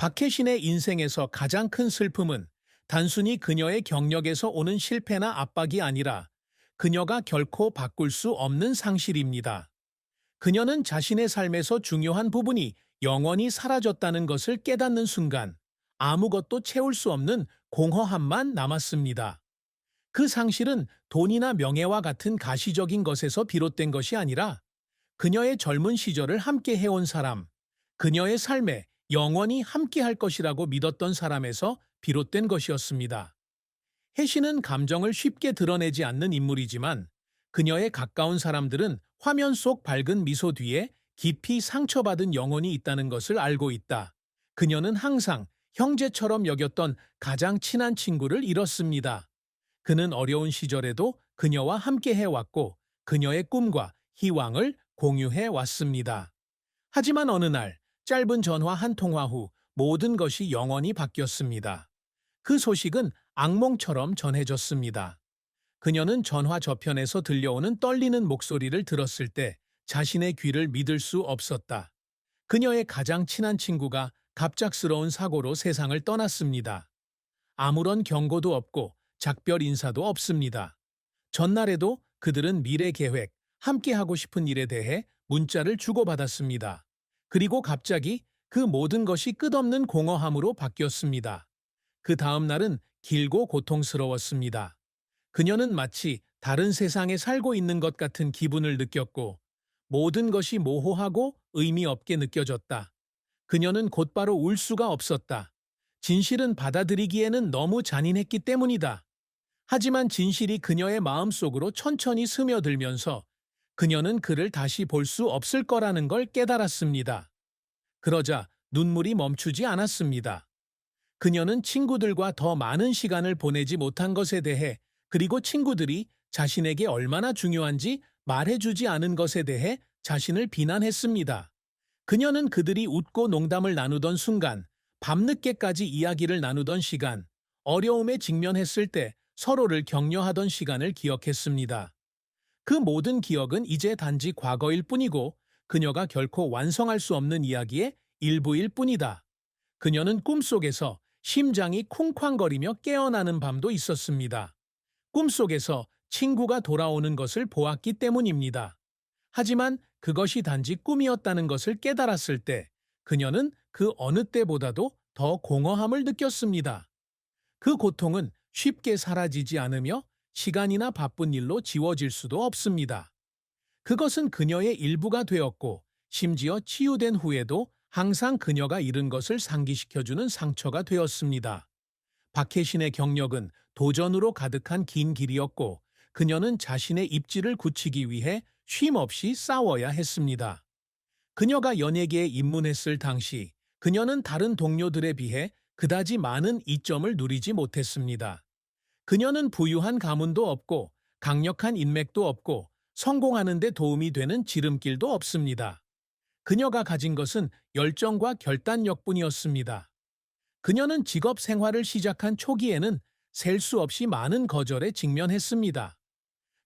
박혜신의 인생에서 가장 큰 슬픔은 단순히 그녀의 경력에서 오는 실패나 압박이 아니라 그녀가 결코 바꿀 수 없는 상실입니다. 그녀는 자신의 삶에서 중요한 부분이 영원히 사라졌다는 것을 깨닫는 순간 아무것도 채울 수 없는 공허함만 남았습니다. 그 상실은 돈이나 명예와 같은 가시적인 것에서 비롯된 것이 아니라 그녀의 젊은 시절을 함께 해온 사람, 그녀의 삶에 영원히 함께 할 것이라고 믿었던 사람에서 비롯된 것이었습니다. 혜신은 감정을 쉽게 드러내지 않는 인물이지만 그녀의 가까운 사람들은 화면 속 밝은 미소 뒤에 깊이 상처받은 영혼이 있다는 것을 알고 있다. 그녀는 항상 형제처럼 여겼던 가장 친한 친구를 잃었습니다. 그는 어려운 시절에도 그녀와 함께 해왔고 그녀의 꿈과 희망을 공유해 왔습니다. 하지만 어느 날 짧은 전화 한 통화 후 모든 것이 영원히 바뀌었습니다. 그 소식은 악몽처럼 전해졌습니다. 그녀는 전화 저편에서 들려오는 떨리는 목소리를 들었을 때 자신의 귀를 믿을 수 없었다. 그녀의 가장 친한 친구가 갑작스러운 사고로 세상을 떠났습니다. 아무런 경고도 없고 작별 인사도 없습니다. 전날에도 그들은 미래 계획, 함께 하고 싶은 일에 대해 문자를 주고받았습니다. 그리고 갑자기 그 모든 것이 끝없는 공허함으로 바뀌었습니다. 그 다음 날은 길고 고통스러웠습니다. 그녀는 마치 다른 세상에 살고 있는 것 같은 기분을 느꼈고 모든 것이 모호하고 의미 없게 느껴졌다. 그녀는 곧바로 울 수가 없었다. 진실은 받아들이기에는 너무 잔인했기 때문이다. 하지만 진실이 그녀의 마음속으로 천천히 스며들면서 그녀는 그를 다시 볼 수 없을 거라는 걸 깨달았습니다. 그러자 눈물이 멈추지 않았습니다. 그녀는 친구들과 더 많은 시간을 보내지 못한 것에 대해 그리고 친구들이 자신에게 얼마나 중요한지 말해주지 않은 것에 대해 자신을 비난했습니다. 그녀는 그들이 웃고 농담을 나누던 순간, 밤늦게까지 이야기를 나누던 시간, 어려움에 직면했을 때 서로를 격려하던 시간을 기억했습니다. 그 모든 기억은 이제 단지 과거일 뿐이고 그녀가 결코 완성할 수 없는 이야기의 일부일 뿐이다. 그녀는 꿈속에서 심장이 쿵쾅거리며 깨어나는 밤도 있었습니다. 꿈속에서 친구가 돌아오는 것을 보았기 때문입니다. 하지만 그것이 단지 꿈이었다는 것을 깨달았을 때 그녀는 그 어느 때보다도 더 공허함을 느꼈습니다. 그 고통은 쉽게 사라지지 않으며 시간이나 바쁜 일로 지워질 수도 없습니다. 그것은 그녀의 일부가 되었고 심지어 치유된 후에도 항상 그녀가 잃은 것을 상기시켜주는 상처가 되었습니다. 박혜신의 경력은 도전으로 가득한 긴 길이었고 그녀는 자신의 입지를 굳히기 위해 쉼없이 싸워야 했습니다. 그녀가 연예계에 입문했을 당시 그녀는 다른 동료들에 비해 그다지 많은 이점을 누리지 못했습니다. 그녀는 부유한 가문도 없고 강력한 인맥도 없고 성공하는 데 도움이 되는 지름길도 없습니다. 그녀가 가진 것은 열정과 결단력뿐이었습니다. 그녀는 직업 생활을 시작한 초기에는 셀 수 없이 많은 거절에 직면했습니다.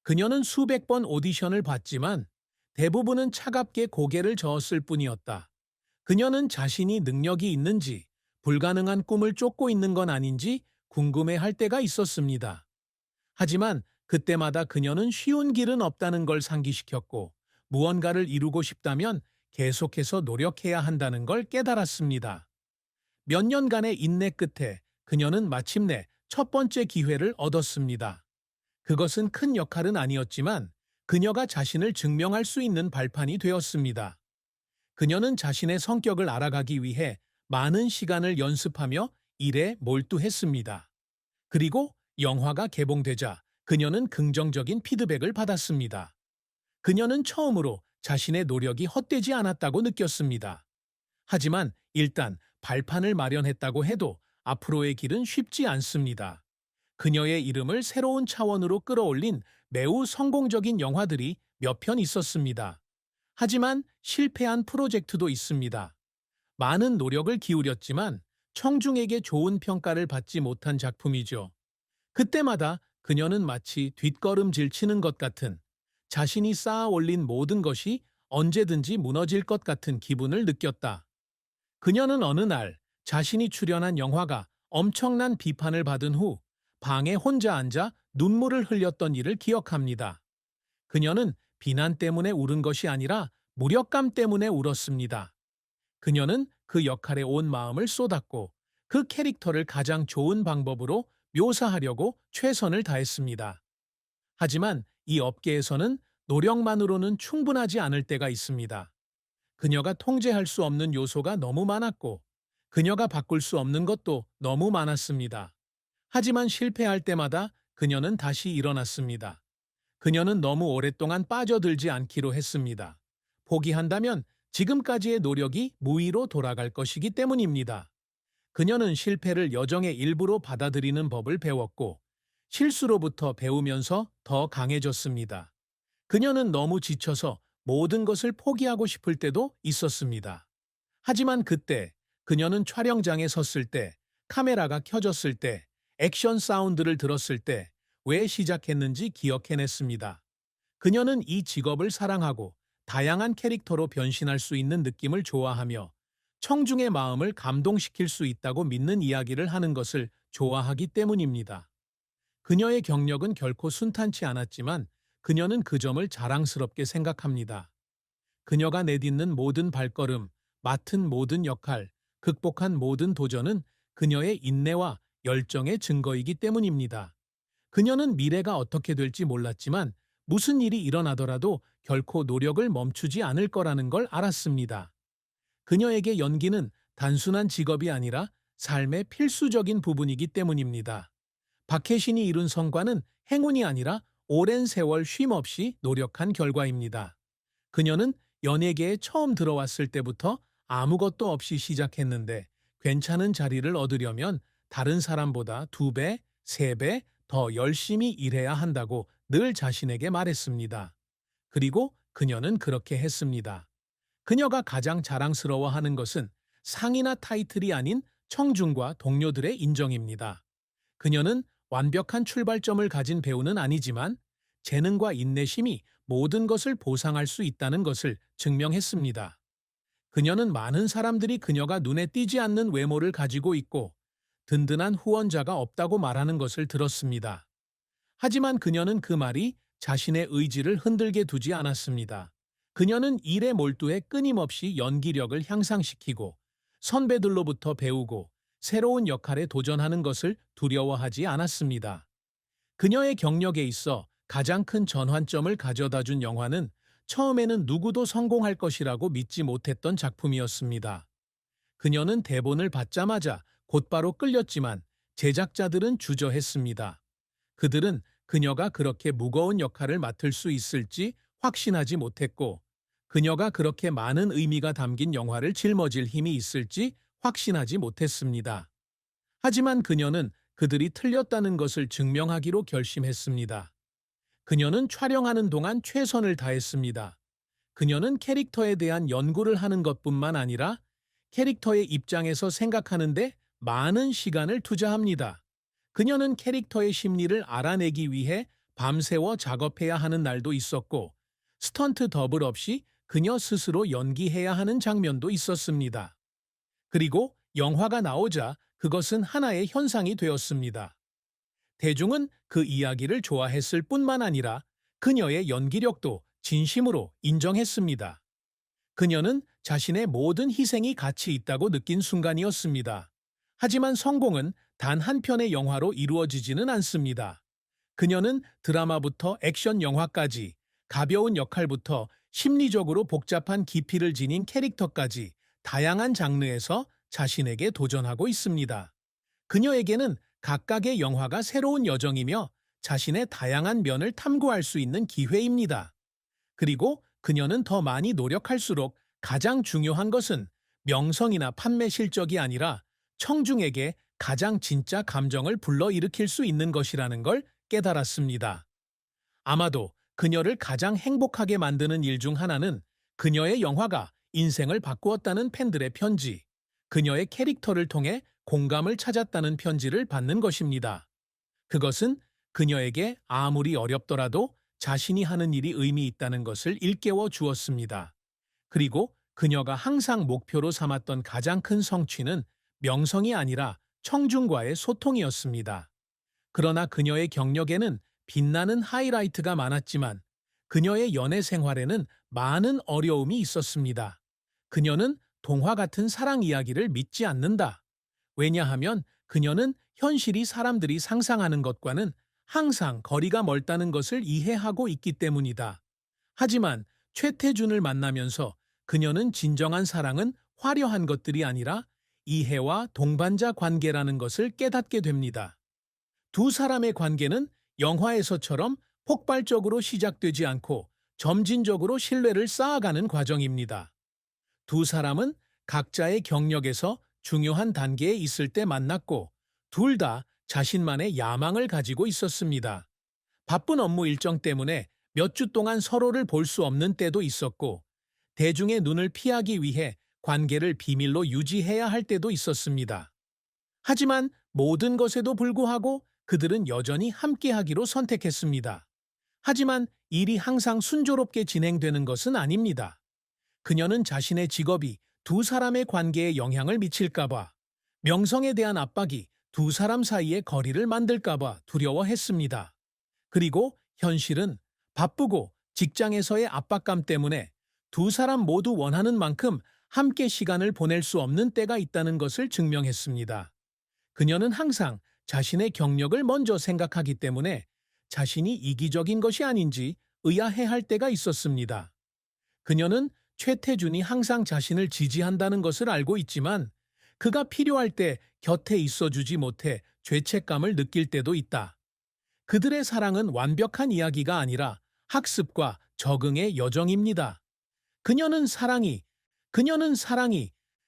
그녀는 수백 번 오디션을 봤지만 대부분은 차갑게 고개를 저었을 뿐이었다. 그녀는 자신이 능력이 있는지, 불가능한 꿈을 쫓고 있는 건 아닌지 궁금해할 때가 있었습니다. 하지만 그때마다 그녀는 쉬운 길은 없다는 걸 상기시켰고 무언가를 이루고 싶다면 계속해서 노력해야 한다는 걸 깨달았습니다. 몇 년간의 인내 끝에 그녀는 마침내 첫 번째 기회를 얻었습니다. 그것은 큰 역할은 아니었지만 그녀가 자신을 증명할 수 있는 발판이 되었습니다. 그녀는 자신의 성격을 알아가기 위해 많은 시간을 연습하며 일에 몰두했습니다. 그리고 영화가 개봉되자 그녀는 긍정적인 피드백을 받았습니다. 그녀는 처음으로 자신의 노력이 헛되지 않았다고 느꼈습니다. 하지만 일단 발판을 마련했다고 해도 앞으로의 길은 쉽지 않습니다. 그녀의 이름을 새로운 차원으로 끌어올린 매우 성공적인 영화들이 몇 편 있었습니다. 하지만 실패한 프로젝트도 있습니다. 많은 노력을 기울였지만 청중에게 좋은 평가를 받지 못한 작품이죠. 그때마다 그녀는 마치 뒷걸음질 치는 것 같은 자신이 쌓아 올린 모든 것이 언제든지 무너질 것 같은 기분을 느꼈다. 그녀는 어느 날 자신이 출연한 영화가 엄청난 비판을 받은 후 방에 혼자 앉아 눈물을 흘렸던 일을 기억합니다. 그녀는 비난 때문에 울은 것이 아니라 무력감 때문에 울었습니다. 그녀는 그 역할에 온 마음을 쏟았고 그 캐릭터를 가장 좋은 방법으로 묘사하려고 최선을 다했습니다. 하지만 이 업계에서는 노력만으로는 충분하지 않을 때가 있습니다. 그녀가 통제할 수 없는 요소가 너무 많았고 그녀가 바꿀 수 없는 것도 너무 많았습니다. 하지만 실패할 때마다 그녀는 다시 일어났습니다. 그녀는 너무 오랫동안 빠져들지 않기로 했습니다. 포기한다면 지금까지의 노력이 무의로 돌아갈 것이기 때문입니다. 그녀는 실패를 여정의 일부로 받아들이는 법을 배웠고 실수로부터 배우면서 더 강해졌습니다. 그녀는 너무 지쳐서 모든 것을 포기하고 싶을 때도 있었습니다. 하지만 그때 그녀는 촬영장에 섰을 때, 카메라가 켜졌을 때, 액션 사운드를 들었을 때 왜 시작했는지 기억해냈습니다. 그녀는 이 직업을 사랑하고 다양한 캐릭터로 변신할 수 있는 느낌을 좋아하며 청중의 마음을 감동시킬 수 있다고 믿는 이야기를 하는 것을 좋아하기 때문입니다. 그녀의 경력은 결코 순탄치 않았지만 그녀는 그 점을 자랑스럽게 생각합니다. 그녀가 내딛는 모든 발걸음, 맡은 모든 역할, 극복한 모든 도전은 그녀의 인내와 열정의 증거이기 때문입니다. 그녀는 미래가 어떻게 될지 몰랐지만 무슨 일이 일어나더라도 결코 노력을 멈추지 않을 거라는 걸 알았습니다. 그녀에게 연기는 단순한 직업이 아니라 삶의 필수적인 부분이기 때문입니다. 박혜신이 이룬 성과는 행운이 아니라 오랜 세월 쉼 없이 노력한 결과입니다. 그녀는 연예계에 처음 들어왔을 때부터 아무것도 없이 시작했는데 괜찮은 자리를 얻으려면 다른 사람보다 2배, 3배 더 열심히 일해야 한다고 늘 자신에게 말했습니다. 그리고 그녀는 그렇게 했습니다. 그녀가 가장 자랑스러워하는 것은 상이나 타이틀이 아닌 청중과 동료들의 인정입니다. 그녀는 완벽한 출발점을 가진 배우는 아니지만 재능과 인내심이 모든 것을 보상할 수 있다는 것을 증명했습니다. 그녀는 많은 사람들이 그녀가 눈에 띄지 않는 외모를 가지고 있고 든든한 후원자가 없다고 말하는 것을 들었습니다. 하지만 그녀는 그 말이 자신의 의지를 흔들게 두지 않았습니다. 그녀는 일에 몰두해 끊임없이 연기력을 향상시키고 선배들로부터 배우고 새로운 역할에 도전하는 것을 두려워하지 않았습니다. 그녀의 경력에 있어 가장 큰 전환점을 가져다 준 영화는 처음에는 누구도 성공할 것이라고 믿지 못했던 작품이었습니다. 그녀는 대본을 받자마자 곧바로 끌렸지만 제작자들은 주저했습니다. 그들은 그녀가 그렇게 무거운 역할을 맡을 수 있을지 확신하지 못했고 그녀가 그렇게 많은 의미가 담긴 영화를 짊어질 힘이 있을지 확신하지 못했습니다. 하지만 그녀는 그들이 틀렸다는 것을 증명하기로 결심했습니다. 그녀는 촬영하는 동안 최선을 다했습니다. 그녀는 캐릭터에 대한 연구를 하는 것뿐만 아니라 캐릭터의 입장에서 생각하는데 많은 시간을 투자합니다. 그녀는 캐릭터의 심리를 알아내기 위해 밤새워 작업해야 하는 날도 있었고 스턴트 더블 없이 그녀 스스로 연기해야 하는 장면도 있었습니다. 그리고 영화가 나오자 그것은 하나의 현상이 되었습니다. 대중은 그 이야기를 좋아했을 뿐만 아니라 그녀의 연기력도 진심으로 인정했습니다. 그녀는 자신의 모든 희생이 가치 있다고 느낀 순간이었습니다. 하지만 성공은 단 한 편의 영화로 이루어지지는 않습니다. 그녀는 드라마부터 액션 영화까지 가벼운 역할부터 심리적으로 복잡한 깊이를 지닌 캐릭터까지 다양한 장르에서 자신에게 도전하고 있습니다. 그녀에게는 각각의 영화가 새로운 여정이며 자신의 다양한 면을 탐구할 수 있는 기회입니다. 그리고 그녀는 더 많이 노력할수록 가장 중요한 것은 명성이나 판매 실적이 아니라 청중에게 가장 진짜 감정을 불러일으킬 수 있는 것이라는 걸 깨달았습니다. 아마도 그녀를 가장 행복하게 만드는 일 중 하나는 그녀의 영화가 인생을 바꾸었다는 팬들의 편지, 그녀의 캐릭터를 통해 공감을 찾았다는 편지를 받는 것입니다. 그것은 그녀에게 아무리 어렵더라도 자신이 하는 일이 의미 있다는 것을 일깨워 주었습니다. 그리고 그녀가 항상 목표로 삼았던 가장 큰 성취는 명성이 아니라 청중과의 소통이었습니다. 그러나 그녀의 경력에는 빛나는 하이라이트가 많았지만 그녀의 연애 생활에는 많은 어려움이 있었습니다. 그녀는 동화 같은 사랑 이야기를 믿지 않는다. 왜냐하면 그녀는 현실이 사람들이 상상하는 것과는 항상 거리가 멀다는 것을 이해하고 있기 때문이다. 하지만 최태준을 만나면서 그녀는 진정한 사랑은 화려한 것들이 아니라 이해와 동반자 관계라는 것을 깨닫게 됩니다. 두 사람의 관계는 영화에서처럼 폭발적으로 시작되지 않고 점진적으로 신뢰를 쌓아가는 과정입니다. 두 사람은 각자의 경력에서 중요한 단계에 있을 때 만났고 둘 다 자신만의 야망을 가지고 있었습니다. 바쁜 업무 일정 때문에 몇 주 동안 서로를 볼 수 없는 때도 있었고 대중의 눈을 피하기 위해 관계를 비밀로 유지해야 할 때도 있었습니다. 하지만 모든 것에도 불구하고 그들은 여전히 함께하기로 선택했습니다. 하지만 일이 항상 순조롭게 진행되는 것은 아닙니다. 그녀는 자신의 직업이 두 사람의 관계에 영향을 미칠까봐, 명성에 대한 압박이 두 사람 사이의 거리를 만들까봐 두려워했습니다. 그리고 현실은 바쁘고 직장에서의 압박감 때문에 두 사람 모두 원하는 만큼 함께 시간을 보낼 수 없는 때가 있다는 것을 증명했습니다. 그녀는 항상 자신의 경력을 먼저 생각하기 때문에 자신이 이기적인 것이 아닌지 의아해할 때가 있었습니다. 그녀는 최태준이 항상 자신을 지지한다는 것을 알고 있지만 그가 필요할 때 곁에 있어주지 못해 죄책감을 느낄 때도 있다. 그들의 사랑은 완벽한 이야기가 아니라 학습과 적응의 여정입니다. 그녀는 사랑이